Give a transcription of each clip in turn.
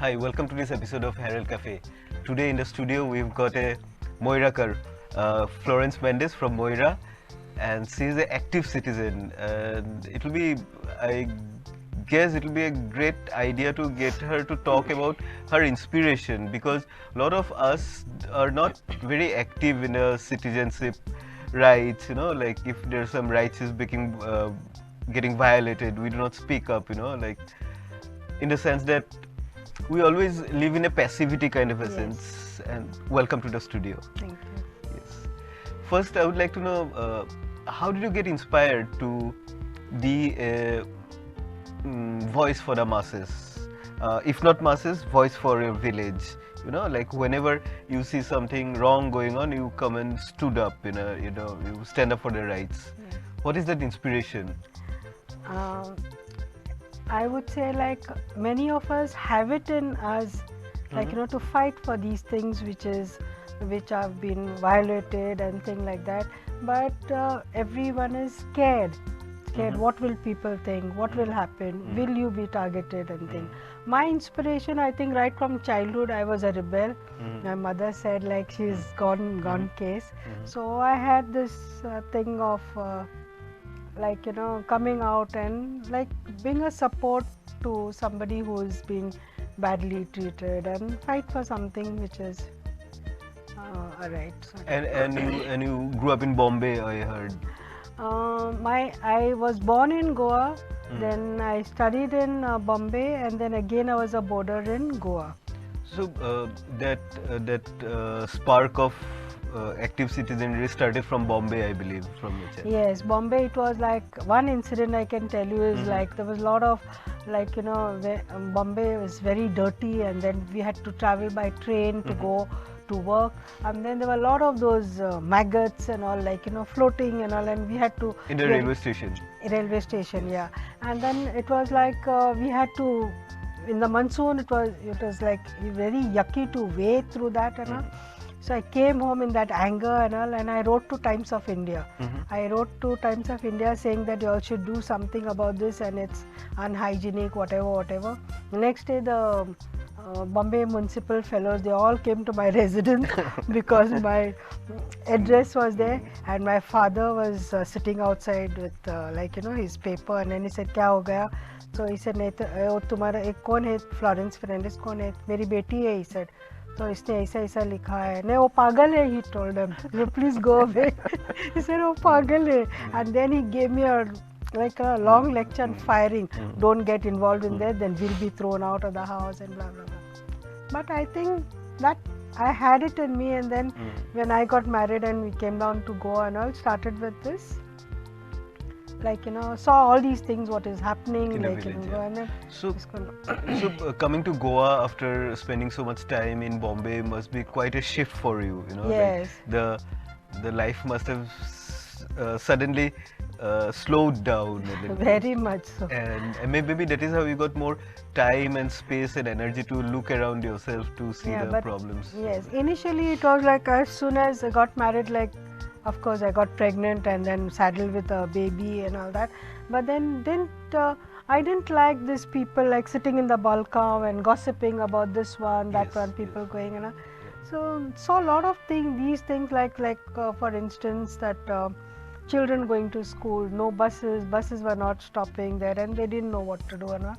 Hi, welcome to this episode of Herald Cafe. Today in the studio we've got a Moira, Florence Mendes from Moira, and she's an active citizen. And I guess it'll be a great idea to get her to talk about her inspiration, because a lot of us are not very active in a citizenship rights. Like if there's some rights is getting violated, we do not speak up. Like in the sense that we always live in a passivity kind of a sense. And welcome to the studio. Thank you. Yes. First, I would like to know how did you get inspired to be a voice for the masses? If not masses, voice for your village. Like whenever you see something wrong going on, you come and stood up. You stand up for the rights. Yeah. What is that inspiration? I would say like many of us have it in us, like to fight for these things which have been violated and things like that. But everyone is scared. What will people think? What will happen? Will you be targeted and things? My inspiration, I think, right from childhood, I was a rebel. My mother said like she's gone case. So I had this thing of coming out and like being a support to somebody who is being badly treated and fight for something which is a right. And you grew up in Bombay, I heard. I was born in Goa, then I studied in Bombay, and then again I was a boarder in Goa. So that spark of active citizenry started from Bombay, I believe, from your child. Yes, Bombay. It was like one incident I can tell you is like there was a lot of Bombay was very dirty, and then we had to travel by train to go to work, and then there were a lot of those maggots and all floating and all, and we had to in the railway station. Railway station, yeah. And then it was like we had to, in the monsoon, it was like very yucky to wade through that and all. So I came home in that anger and all, and I wrote to Times of India. I wrote to Times of India saying that you all should do something about this and it's unhygienic, whatever. The next day, the Bombay municipal fellows, they all came to my residence because my address was there, and my father was sitting outside with his paper, and then he said, "Kya ho gaya?" So he said, "तुम्हारा एक कौन है? Florence Mendes कौन है? मेरी बेटी है," he said. तो इसने ऐसा लिखा है, नहीं वो पागल है, he told him, please go away. He said वो पागल है, and then he gave me a long lecture on firing. Don't get involved in that, then we'll be thrown out of the house and blah blah blah. But I think that I had it in me, and then when I got married and we came down to Goa and all, started with this. Saw all these things, what is happening in village, Goa, and then so coming to Goa after spending so much time in Bombay must be quite a shift for you. Yes. Like the life must have suddenly slowed down a little very bit. much so. And maybe that is how you got more time and space and energy to look around yourself to see the problems. Yes, initially it was like as soon as I got married, of course I got pregnant and then saddled with a baby and all that. But then I didn't like these people sitting in the balcony and gossiping about this one, that one, people going and all. So saw a lot of these things like for instance that children going to school, no buses were not stopping there, and they didn't know what to do and all.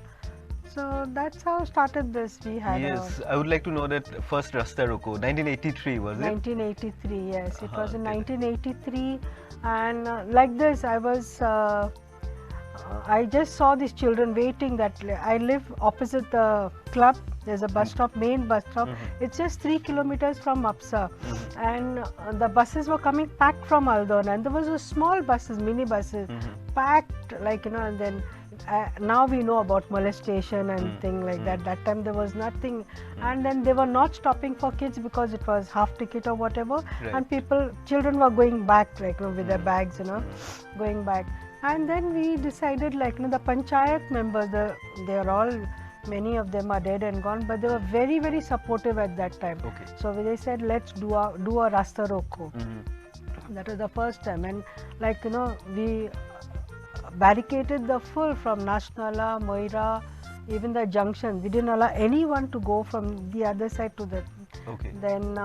So that's how started this. We had I would like to know that first Rasta Roko, 1983 was it? 1983, yes. It was in 1983, and like this I was, I just saw these children waiting. That I live opposite the club. There's a bus stop, main bus stop. It's just 3 kilometers from Apsa, and the buses were coming packed from Aldona, and there was a small buses, mini buses, packed and then. Now we know about molestation and things like that. That time there was nothing, and then they were not stopping for kids because it was half ticket or whatever, and children were going back with their bags, going back. And then we decided the panchayat members, they are all, many of them are dead and gone, but they were very, very supportive at that time. So they said, let's do a Rasta Roko. That was the first time, and we barricaded the full from Nashnala, Moira, even the junction, we didn't allow anyone to go from the other side to the. Okay. Then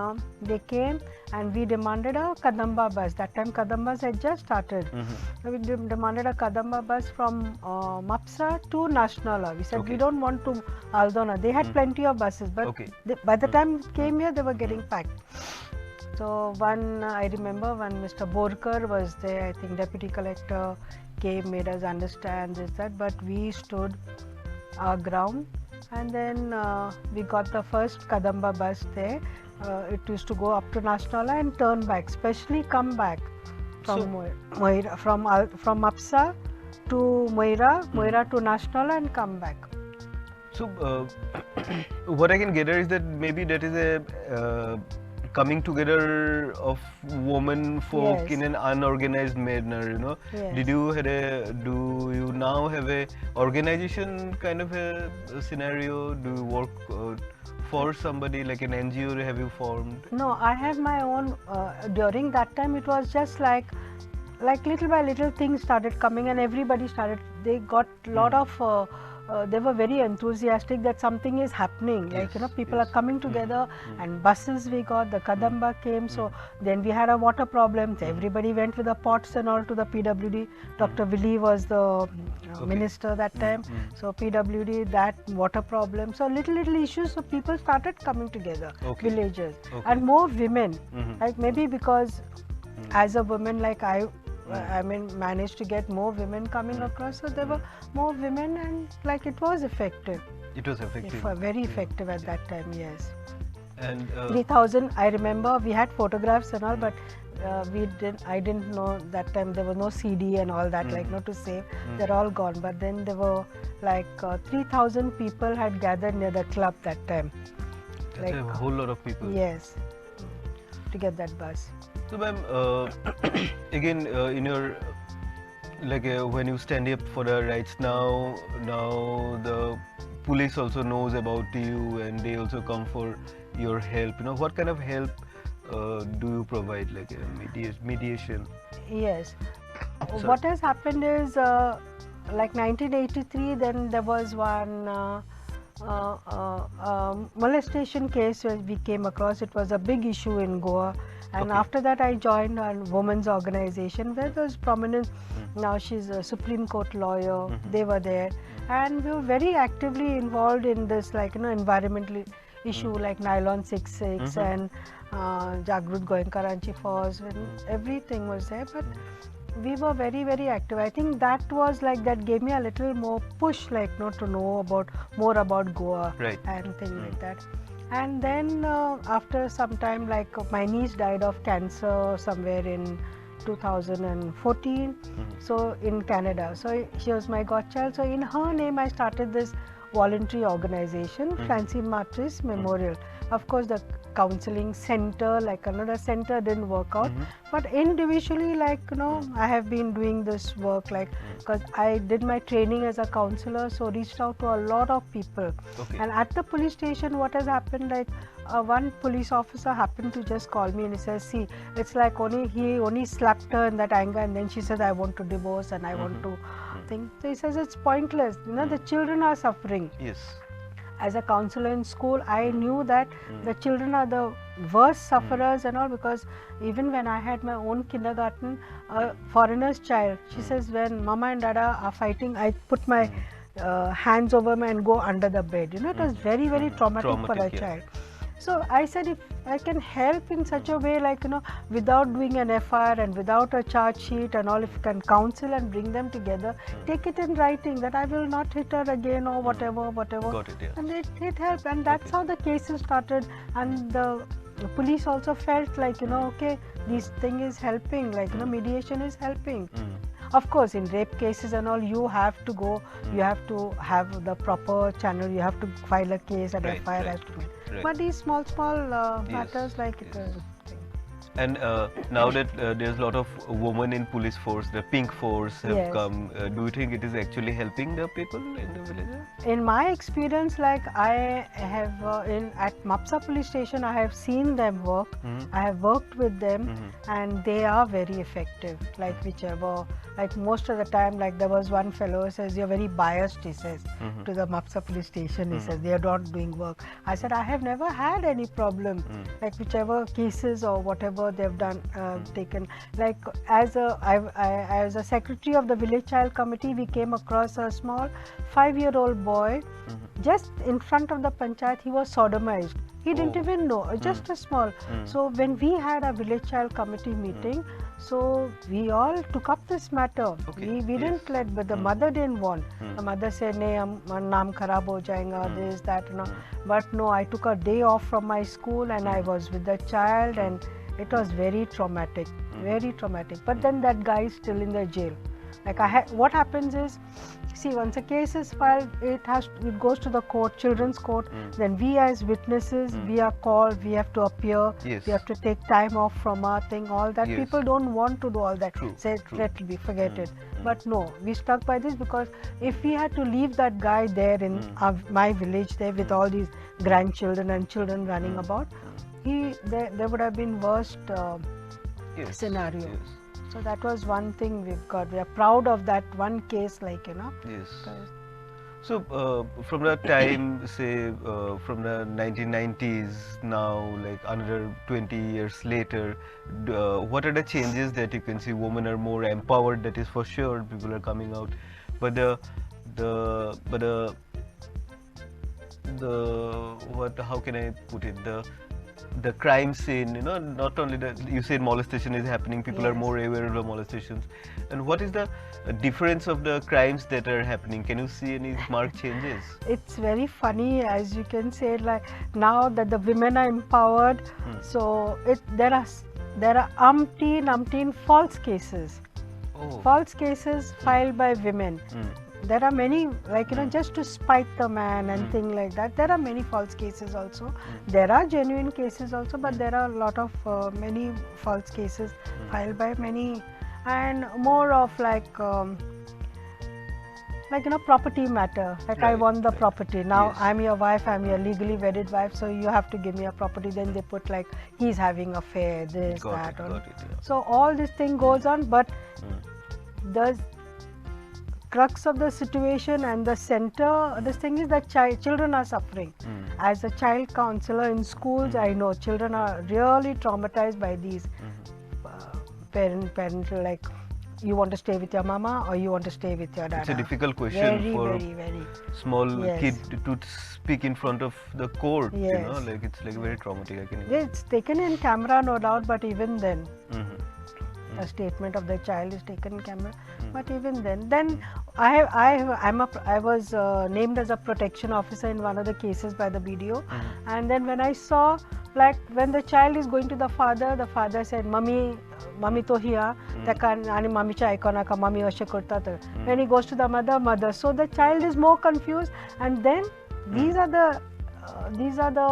they came and we demanded a Kadamba bus. That time Kadambas had just started. We demanded a Kadamba bus from Mapsa to Nationala. We said we don't want to Aldona. They had plenty of buses, but by the time it came here, they were getting packed. So I remember when Mr. Borkar was there, I think Deputy Collector came, made us understand this, that, but we stood our ground. And then we got the first Kadamba bus there. It used to go up to Nationala and turn back, especially come back from Moira, from Mapsa to Moira, Moira to Nationala and come back. So what I can gather is that maybe that is a coming together of women folk in an unorganized manner, you know. Do you now have a organization kind of a scenario? Do you work for somebody like an NGO? Have you formed? No, I have my own. During that time, it was just like little by little things started coming, and everybody started. They got a lot of. They were very enthusiastic that something is happening, like people are coming together, and buses we got, the Kadamba came, so then we had a water problem, so everybody went with the pots and all to the PWD. Dr. Willie was the minister that time, so PWD, that water problem, so little issues, so people started coming together, villagers, and more women, like maybe because as a woman, like I managed to get more women coming across, so there were more women, and like it was effective. It was effective. Very effective at that time, yes. And 3000, I remember we had photographs and all, but I didn't know that time there was no CD and all that, like not to save. They're all gone. But then there were like 3000 people had gathered near the club that time. That's a whole lot of people. Yes, to get that bus. So, ma'am, again, in your when you stand up for the rights now the police also knows about you and they also come for your help. You know, what kind of help do you provide, like mediation? Yes. Sorry. What has happened is, like 1983, then there was one molestation case where we came across. It was a big issue in Goa. And after that, I joined a women's organization where there was prominent. Now she's a Supreme Court lawyer. They were there, and we were very actively involved in this, like environmental issue like Nylon 66 and Jagrut Goenkaranchi Falls, and everything was there. But we were very active. I think that was like that gave me a little more push, like to know more about Goa and things like that. And then after some time, like my niece died of cancer somewhere in 2014, so in Canada. So she was my godchild. So in her name, I started this voluntary organization, Francine Matris Memorial. Of course, the counseling center, like another center, didn't work out. But individually, like I have been doing this work, like because I did my training as a counselor, so reached out to a lot of people. And at the police station, what has happened, like one police officer happened to just call me and he says, see, it's like he only slapped her in that anger, and then she says, I want to divorce and I want to think. So he says it's pointless. The children are suffering. Yes. As a counselor in school, I knew that the children are the worst sufferers and all, because even when I had my own kindergarten, a foreigner's child, she says, when Mama and Dada are fighting, I put my hands over me and go under the bed. It was very traumatic for a child. So I said, if I can help in such a way, like without doing an FIR and without a charge sheet and all, if you can counsel and bring them together, take it in writing that I will not hit her again or whatever. Got it, yeah. And it helped, and that's how the cases started. And the police also felt like okay, this thing is helping, like mediation is helping. Of course, in rape cases and all, you have to go, you have to have the proper channel, you have to file a case and FIR has to be. But these small matters, like it was. And now that there's a lot of women in police force, the pink force have Yes. come, do you think it is actually helping the people in the village? In my experience, like I have at Mapsa police station, I have seen them work. I have worked with them, and they are very effective. Like whichever, like most of the time, like there was one fellow who says you're very biased. He says to the Mapsa police station, he says they are not doing work. I said I have never had any problem. Like whichever cases or whatever they've done, taken. Like as a secretary of the village child committee, we came across a small 5-year-old boy. Just in front of the panchayat, he was sodomized. He didn't even know, just a small. So when we had a village child committee meeting, so we all took up this matter. We didn't let, but the mother didn't want. The mother said, "Nee, naam kharab ho jayega, this, that, you know." But no, I took a day off from my school and I was with the child, and it was very traumatic, very traumatic. But then that guy is still in the jail. Like what happens is, see, once a case is filed, it goes to the court, children's court. Then we as witnesses, we are called, we have to appear, Yes. we have to take time off from our thing, all that. Yes. People don't want to do all that. True, Say, true. let it be, forget it. But no, we stuck by this because if we had to leave that guy there in my village there with all these grandchildren and children running about, there would have been worst Yes. scenario. Yes. So that was one thing we've got. We are proud of that one case, like, you know. Yes. So from the time, say, from the 1990s now, like another 20 years later, what are the changes that you can see? Women are more empowered, that is for sure. People are coming out, but how can I put it? The crime scene, you know, not only you said molestation is happening, people are Yes. more aware of the molestations. And what is the difference of the crimes that are happening? Can you see any marked changes? It's very funny, as you can say, like now that the women are empowered, so there are umpteen false cases. Oh. False cases filed by women. There are many, like, you know, just to spite the man and thing like that. There are many false cases also. There are genuine cases also, but there are a lot of many false cases filed by many, and more of like you know, property matter. Like, I Right, want the right. property. Now Yes. I'm your wife, I'm your legally wedded wife, so you have to give me a property. Then they put like he's having affair, this, Got that. it, got it, yeah. So all this thing goes on, but the crux of the situation and the center, this thing is that children are suffering. As a child counselor in schools, I know children are really traumatized by these parental, like, you want to stay with your mama or you want to stay with your dad. It's a difficult question very, for very. small Yes. kid to speak in front of the court. You know, Yes. like it's like very traumatic. I can imagine. It's taken in camera, no doubt, but even then, Mhm. a statement of the child is taken in camera. But even then I was named as a protection officer in one of the cases by the BDO, and then when I saw, like, when the child is going to the father said, "Mummy to here," and "Mummycha ikonaka, mummy ashe kurta." When he goes to the mother. So the child is more confused, and then these are the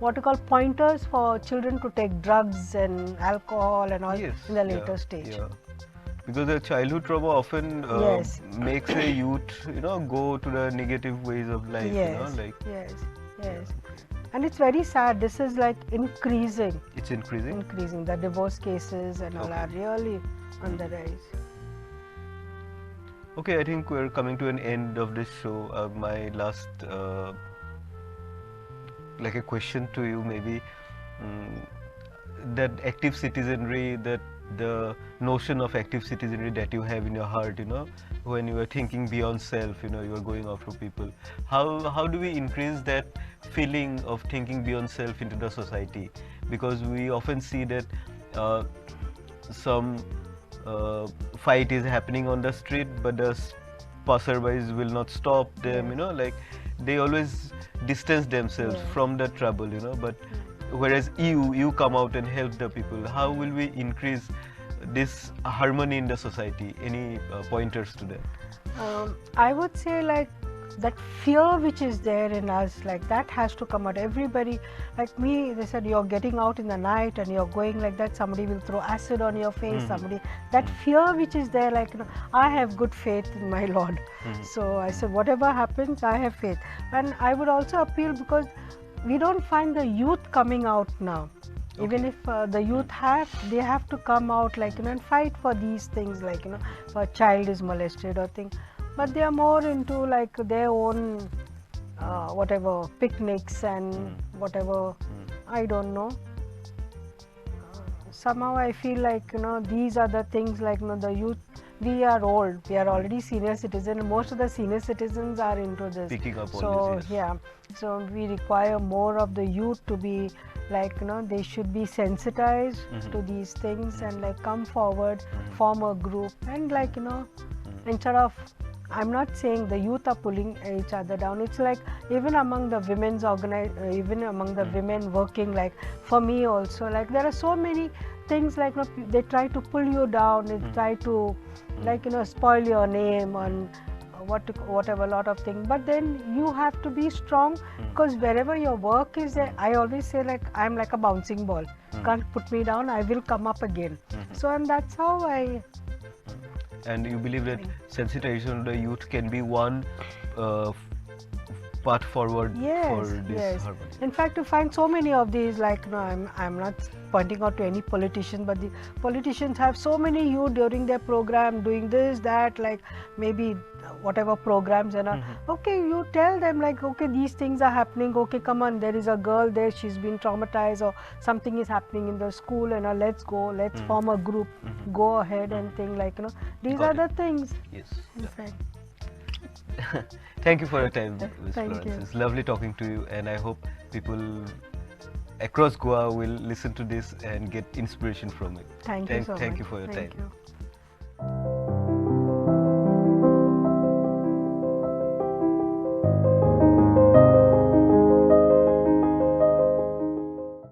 what you call pointers for children to take drugs and alcohol and all Yes, in the yeah, later stage. yeah. Because the childhood trauma often Yes. makes a youth, you know, go to the negative ways of life. Yes, You know, like yes. And it's very sad. This is like increasing. it's increasing. The divorce cases and all are really on the rise. Okay, I think we're coming to an end of this show. My last, like a question to you, maybe that active citizenry, that the notion of active citizenry that you have in your heart, you know, when you are thinking beyond self, you know, you are going after people. How do we increase that feeling of thinking beyond self into the society? Because we often see that some fight is happening on the street, but the passerbys will not stop them, you know, like they always distance themselves from the trouble, you know, but whereas you come out and help the people. How will we increase this harmony in the society? Any pointers to that? I would say, like, that fear which is there in us, like that has to come out. Everybody, like me, they said you're getting out in the night and you're going like that, somebody will throw acid on your face, somebody, that fear which is there, like, you know, I have good faith in my Lord. So I said, whatever happens, I have faith. And I would also appeal, because we don't find the youth coming out now. Even if the youth they have to come out, like, you know, and fight for these things, like, you know, if a child is molested or thing. But they are more into like their own whatever picnics and whatever, I don't know. Somehow I feel like, you know, these are the things, like, you know, the youth, we are old, we are already senior citizens. Most of the senior citizens are into this. Picking up so all this, yeah, so we require more of the youth to be, like, you know, they should be sensitized to these things and like come forward, form a group, and like, you know, instead of, I'm not saying the youth are pulling each other down. It's like even among the women's even among the women working, like for me also, like there are so many things, like, you know, they try to pull you down, they try to like, you know, spoil your name and whatever, lot of things. But then you have to be strong, because wherever your work is there, I always say, like, I'm like a bouncing ball. Can't put me down, I will come up again. So, and that's how I. And you believe that sensitization of the youth can be one path forward for this harmony? In fact, you find so many of these, like, no, I'm not pointing out to any politician, but the politicians have so many youth during their program doing this, that, like maybe whatever programs and okay, you tell them, like, okay, these things are happening, okay, come on, there is a girl there, she's been traumatized, or something is happening in the school, and let's go, let's form a group, go ahead and think, like, you know, these are the things. Yes. In fact. Thank you for your time, Ms. Thank Florence. you. It's lovely talking to you, and I hope people across Goa will listen to this and get inspiration from it. Thank you so much. Thank you for your Thank time. you.